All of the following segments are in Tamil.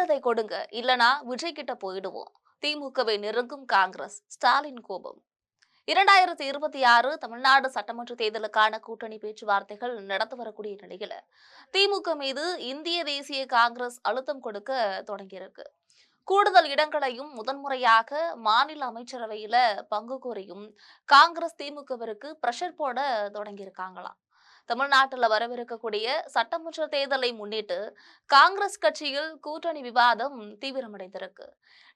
கேட்டதை கொடுங்க, இல்லனா விஜய் கிட்ட போயிடுவோம். திமுகவை நெருங்கும் காங்கிரஸ், ஸ்டாலின் கோபம். 2026 தமிழ்நாடு சட்டமன்ற தேர்தலுக்கான கூட்டணி பேச்சுவார்த்தைகள் நடந்து வரக்கூடிய நிலையில திமுக மீது இந்திய தேசிய காங்கிரஸ் அழுத்தம் கொடுக்க தொடங்கியிருக்கு. கூடுதல் இடங்களையும் முதன்முறையாக மாநில அமைச்சரவையில பங்கு கோரியும் காங்கிரஸ் திமுகவிற்கு பிரஷர் போட தொடங்கியிருக்காங்களாம். தமிழ்நாட்டில் வரவிருக்கக்கூடிய சட்டமன்ற தேர்தலை முன்னிட்டு காங்கிரஸ் கட்சியில் கூட்டணி விவாதம் தீவிரமடைந்திருக்கு.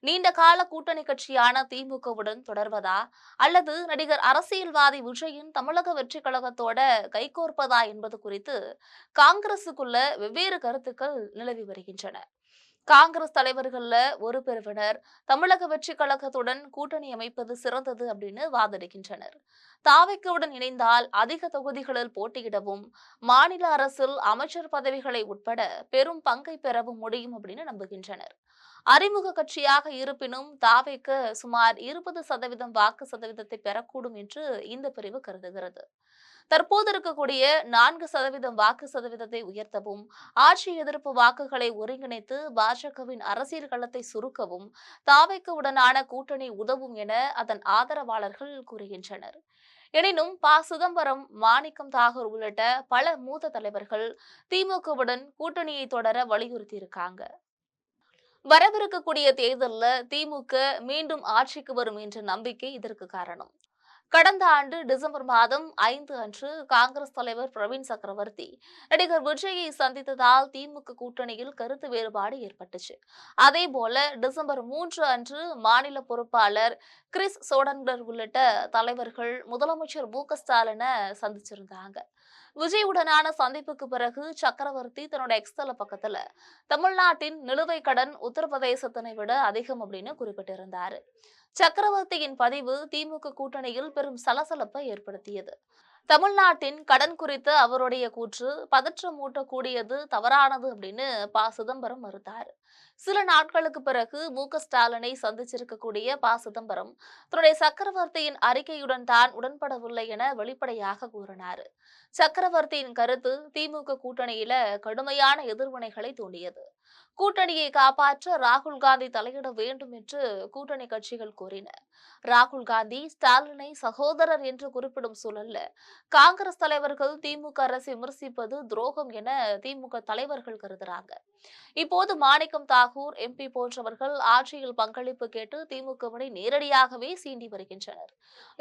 நீண்ட கால கூட்டணி கட்சியான திமுகவுடன் தொடர்வதா அல்லது நடிகர் அரசியல்வாதி விஜயின் தமிழக வெற்றி கழகத்தோட கைகோர்ப்பதா என்பது குறித்து காங்கிரசுக்குள்ள வெவ்வேறு கருத்துக்கள் நிலவி வருகின்றன. காங்கிரஸ் தலைவர்கள்ல ஒரு பிரிவினர் தமிழக வெற்றி கழகத்துடன் கூட்டணி அமைப்பது சிறந்தது அப்படின்னு வாதிடுகின்றனர். தாவேக்காவுடன் இணைந்தால் அதிக தொகுதிகளில் போட்டியிடவும் மாநில அரசில் அமைச்சர் பதவிகளை உட்பட பெரும் பங்கை பெறவும் முடியும் அப்படின்னு நம்புகின்றனர். அறிமுக கட்சியாக இருப்பினும் தாவேக்க சுமார் 20% வாக்கு சதவீதத்தை பெறக்கூடும் என்று இந்த பிரிவு கருதுகிறது. தற்போது இருக்கக்கூடிய 4% வாக்கு சதவீதத்தை உயர்த்தவும் ஆட்சி எதிர்ப்பு வாக்குகளை ஒருங்கிணைத்து பாஜகவின் அரசியல் களத்தை சுருக்கவும் தாவேக்குவுடனான கூட்டணி உதவும் என அதன் ஆதரவாளர்கள் கூறுகின்றனர். எனினும் சிதம்பரம், மாணிக்கம் தாகூர் உள்ளிட்ட பல மூத்த தலைவர்கள் திமுகவுடன் கூட்டணியை தொடர வலியுறுத்தியிருக்காங்க. வரவிருக்கக்கூடிய தேர்தலில் திமுக மீண்டும் ஆட்சிக்கு வரும் என்ற நம்பிக்கை இதற்கு காரணம். கடந்த ஆண்டு டிசம்பர் மாதம் 5 அன்று காங்கிரஸ் தலைவர் பிரவீன் சக்கரவர்த்தி நடிகர் விஜயை சந்தித்ததால் திமுக கூட்டணியில் கருத்து வேறுபாடு ஏற்பட்டுச்சு. அதே போல டிசம்பர் 3 அன்று மாநில பொறுப்பாளர் கிறிஸ் சோடங்கர் உள்ளிட்ட தலைவர்கள் முதலமைச்சர் மு.க.ஸ்டாலினை சந்திச்சிருந்தாங்க. விஜயுடனான சந்திப்புக்கு பிறகு சக்கரவர்த்தி தன்னோட எக்ஸ்தல பக்கத்துல தமிழ்நாட்டின் நிலுவை கடன் உத்தரப்பிரதேசத்தினை விட அதிகம் அப்படின்னு குறிப்பிட்டிருந்தாரு. சக்கரவர்த்தியின் பதிவு திமுக கூட்டணியில் பெரும் சலசலப்பை ஏற்படுத்தியது. தமிழ்நாட்டின் கடன் குறித்த அவருடைய கூற்று பதற்றமூட்டக்கூடியது, தவறானது அப்படின்னு சிதம்பரம் மறுத்தார். சில நாட்களுக்கு பிறகு மு.க.ஸ்டாலினை சந்திச்சிருக்கக்கூடிய சிதம்பரம் தன்னுடைய சக்கரவர்த்தியின் அறிக்கையுடன் தான் உடன்படவில்லை என வெளிப்படையாக கூறினார். சக்கரவர்த்தியின் கருத்து திமுக கூட்டணியில கடுமையான எதிர்வினைகளை தூண்டியது. கூட்டணியை காப்பாற்ற ராகுல் காந்தி தலையிட வேண்டும் என்று கூட்டணி கட்சிகள் கோரின. ராகுல் காந்தி ஸ்டாலினை சகோதரர் என்று குறிப்பிடும் சூழல்ல காங்கிரஸ் தலைவர்கள் திமுக அரசை விமர்சிப்பது துரோகம் என திமுக தலைவர்கள் கருதுறாங்க. இப்போது மாணிக்கம் தாகூர் எம்பி போன்றவர்கள் ஆட்சியில் பங்களிப்பு கேட்டு திமுகவினை நேரடியாகவே சீண்டி வருகின்றனர்.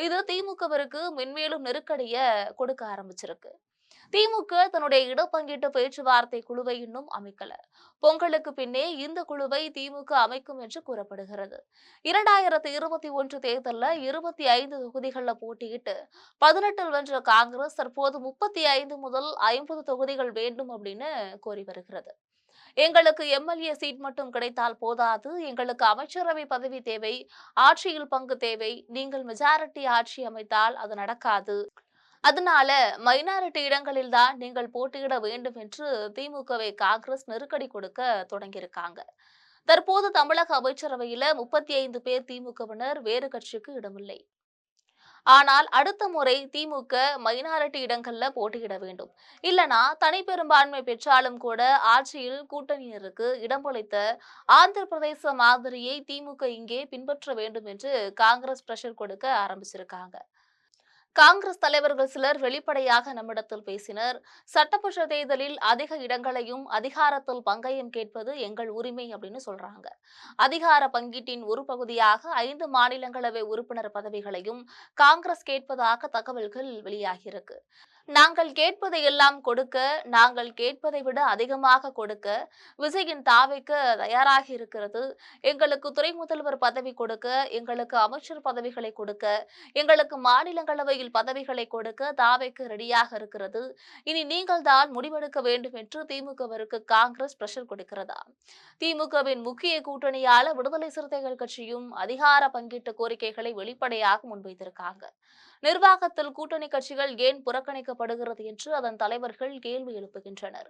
இது திமுகவிற்கு மென்மேலும் நெருக்கடியை கொடுக்க ஆரம்பிச்சிருக்கு. திமுக தன்னுடைய இடப்பங்கீட்டு பேச்சுவார்த்தை குழுவை இன்னும் அமைக்கல. பொங்கலுக்கு பின்னே இந்த குழுவை திமுக அமைக்கும் என்று கூறப்படுகிறது. 2021 தேர்தலில் 25 தொகுதிகளில் போட்டியிட்டு 18 வென்ற காங்கிரஸ் தற்போது 35 முதல் 50 தொகுதிகள் வேண்டும் அப்படின்னு கோரி வருகிறது. எங்களுக்கு எம்எல்ஏ சீட் மட்டும் கிடைத்தால் போதாது, எங்களுக்கு அமைச்சரவை பதவி தேவை, ஆட்சியில் பங்கு தேவை, நீங்கள் மெஜாரிட்டி ஆட்சி அமைத்தால் அது நடக்காது, அதனால மைனாரிட்டி இடங்களில் தான் நீங்கள் போட்டியிட வேண்டும் என்று திமுகவை காங்கிரஸ் நெருக்கடி கொடுக்க தொடங்கியிருக்காங்க. தற்போது தமிழக அமைச்சரவையில 35 பேர் திமுகவினர், வேறு கட்சிக்கு இடமில்லை. ஆனால் அடுத்த முறை திமுக மைனாரிட்டி இடங்கள்ல போட்டியிட வேண்டும். இல்லனா தனி பெரும்பான்மை பெற்றாலும் கூட ஆட்சியில் கூட்டணியினருக்கு இடமளித்த ஆந்திர பிரதேச மாதிரியை திமுக இங்கே பின்பற்ற வேண்டும் என்று காங்கிரஸ் பிரஷர் கொடுக்க ஆரம்பிச்சிருக்காங்க. காங்கிரஸ் தலைவர்கள் சிலர் வெளிப்படையாக நம்மிடத்தில் பேசினர். சட்டமன்ற தேர்தலில் அதிக இடங்களையும் அதிகாரத்தில் பங்கையும் கேட்பது எங்கள் உரிமை அப்படின்னு சொல்றாங்க. அதிகார பங்கீட்டின் ஒரு பகுதியாக 5 மாநிலங்களவை உறுப்பினர் பதவிகளையும் காங்கிரஸ் கேட்பதாக தகவல்கள் வெளியாகியிருக்கு. நாங்கள் கேட்பதை எல்லாம் கொடுக்க, நாங்கள் கேட்பதை விட அதிகமாக கொடுக்க விஜயின் தாவேக்க தயாராகி இருக்கிறது. எங்களுக்கு துறை முதல்வர் பதவி கொடுக்க, எங்களுக்கு அமைச்சர் பதவிகளை கொடுக்க, எங்களுக்கு மாநிலங்களவையில் பதவிகளை கொடுக்க தாவேக்கு ரெடியாக இருக்கிறது. இனி நீங்கள் தான் முடிவெடுக்க வேண்டும் என்று திமுகவிற்கு காங்கிரஸ் பிரஷர் கொடுக்கிறதா? திமுகவின் முக்கிய கூட்டணியால விடுதலை சிறுத்தைகள் கட்சியும் அதிகார பங்கீட்டு கோரிக்கைகளை வெளிப்படையாக முன்வைத்திருக்காங்க. நிர்வாகத்தில் கூட்டணி கட்சிகள் ஏன் புறக்கணிக்க நிர்வகிக்கப்படுகிறது என்று அதன் தலைவர்கள் கேள்வி எழுப்புகின்றனர்.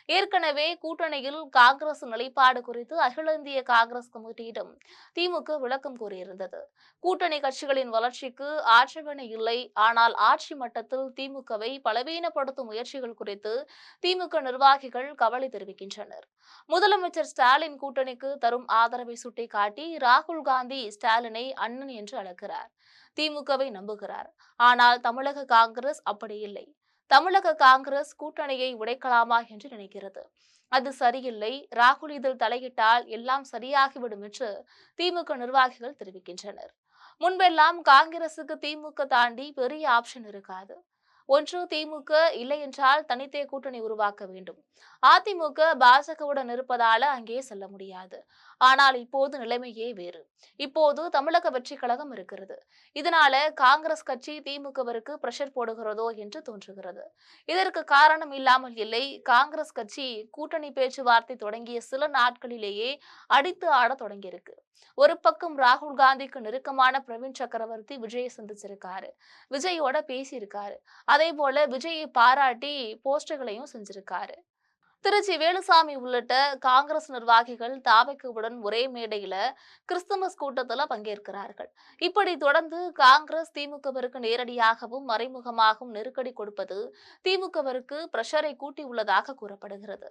ஏற்கனவே கூட்டணியில் காங்கிரஸ் நிலைப்பாடு குறித்து அகில இந்திய காங்கிரஸ் கமிட்டியிடம் திமுக விளக்கம் கூறியிருந்தது. கூட்டணி கட்சிகளின் வளர்ச்சிக்கு ஆட்சேபனை இல்லை, ஆனால் ஆட்சி மட்டத்தில் திமுகவை பலவீனப்படுத்தும் முயற்சிகள் குறித்து திமுக நிர்வாகிகள் கவலை தெரிவிக்கின்றனர். முதலமைச்சர் ஸ்டாலின் கூட்டணிக்கு தரும் ஆதரவை சுட்டிக்காட்டி ராகுல் காந்தி ஸ்டாலினை அண்ணன் என்று அழைக்கிறார். திமுகவை நம்புகிறார். ஆனால் தமிழக காங்கிரஸ் அப்படி இல்லை. தமிழக காங்கிரஸ் கூட்டணியை உடைக்கலாமா என்று நினைக்கிறது. அது சரியில்லை. ராகுல் இதில் தலையிட்டால் எல்லாம் சரியாகிவிடும் என்று திமுக நிர்வாகிகள் தெரிவிக்கின்றனர். முன்பெல்லாம் காங்கிரசுக்கு திமுக தாண்டி பெரிய ஆப்ஷன் இருக்காது. ஒன்று திமுக, இல்லை என்றால் தனித்தே கூட்டணி உருவாக்க வேண்டும். அதிமுக பாஜகவுடன் இருப்பதால அங்கே செல்ல முடியாது. ஆனால் இப்போது நிலைமையே வேறு. இப்போது தமிழக வெற்றி கழகம் இருக்கிறது. இதனால காங்கிரஸ் கட்சி திமுகவிற்கு பிரஷர் போடுகிறதோ என்று தோன்றுகிறது. இதற்கு காரணம் இல்லாமல் இல்லை. காங்கிரஸ் கட்சி கூட்டணி பேச்சுவார்த்தை தொடங்கிய சில நாட்களிலேயே அடித்து ஆட தொடங்கியிருக்கு. ஒரு பக்கம் ராகுல் காந்திக்கு நெருக்கமான பிரவீன் சக்கரவர்த்தி விஜயை சந்திச்சிருக்காரு. விஜயோட பேசியிருக்காரு. அதே போல விஜயை பாராட்டி போஸ்டர்களையும் செஞ்சிருக்காரு. திருச்சி வேலுசாமி உள்ளிட்ட காங்கிரஸ் நிர்வாகிகள் தாவேக்காவுடன் ஒரே மேடையில கிறிஸ்துமஸ் கூட்டத்துல பங்கேற்கிறார்கள். இப்படி தொடர்ந்து காங்கிரஸ் திமுகவிற்கு நேரடியாகவும் மறைமுகமாகவும் நெருக்கடி கொடுப்பது திமுகவிற்கு பிரஷரை கூட்டியுள்ளதாக கூறப்படுகிறது.